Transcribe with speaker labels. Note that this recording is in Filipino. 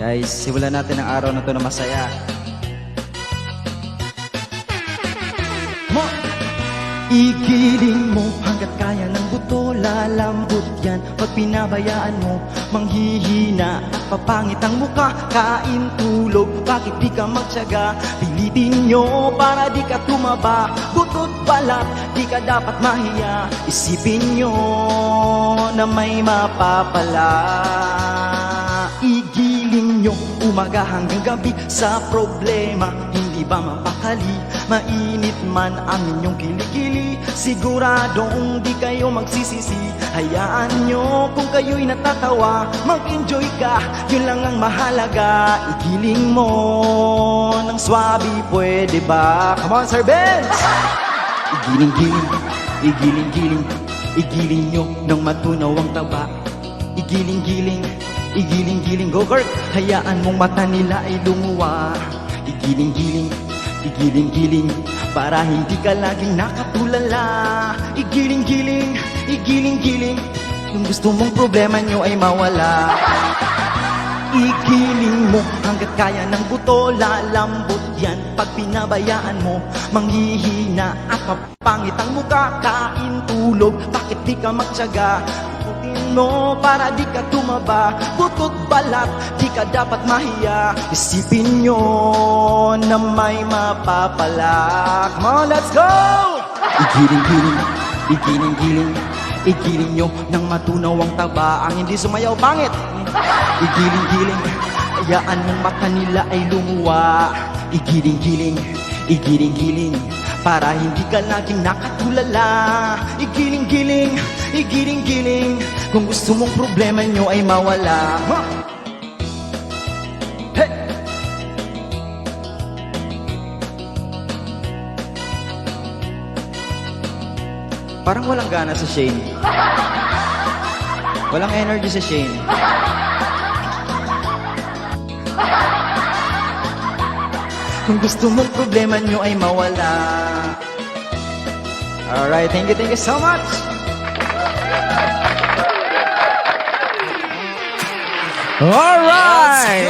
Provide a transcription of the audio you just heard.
Speaker 1: Guys, simulan natin ang araw na to na masaya.
Speaker 2: Mo! Igiling mo hanggat kaya ng buto, lalambot yan. Pag pinabayaan mo, manghihina at papangit ang muka. Kain, tulog, bakit di ka magtyaga? Pilitin nyo para di ka tumaba. Butot balat, di ka dapat mahiya. Isipin nyo na may mapapala. Igiling nyo umaga hanggang gabi sa problema. Hindi ba mapakali? Mainit man ang inyong kilikili, siguradong di kayo magsisisi. Hayaan nyo kung kayo'y natatawa, mag-enjoy ka, yun lang ang mahalaga. Igiling mo ng swabe, pwede ba? Come on, Sir Benz! Igiling-giling, igiling-giling, igiling nyo ng matunaw ang taba. Igiling-giling, igiling-giling, go Kirk! Hayaan mong mata nila ay lumuwa. Igiling-giling, igiling-giling, para hindi ka laging nakatulala. Igiling-giling, igiling-giling, kung gusto mong problema nyo ay mawala. Igiling mo hanggat kaya ng buto, lalambot yan. Pag pinabayaan mo, manghihina at papangit ang muka. Kain, tulog, bakit di ka magtyaga? Ikutin mo para di ka tumaba. Butot balat, di ka dapat mahiya. Isipin nyo na may mapapala. Come on, let's go! Igiling-giling, igiling-giling, igiling nyo ng matunaw ang taba. Ang hindi sumayaw, pangit. Igiling-giling, hayaan mong mata nila ay lumuwa. Igiling-giling, igiling-giling, para hindi ka laging nakatulala. Igiling-giling, igiling-giling, kung gusto mong problema nyo ay mawala. Hey!
Speaker 1: Parang walang gana sa Shane. Walang energy sa Shane.
Speaker 2: Kung gusto mong problema nyo ay mawala.
Speaker 1: Alright, thank you so much!
Speaker 3: Alright!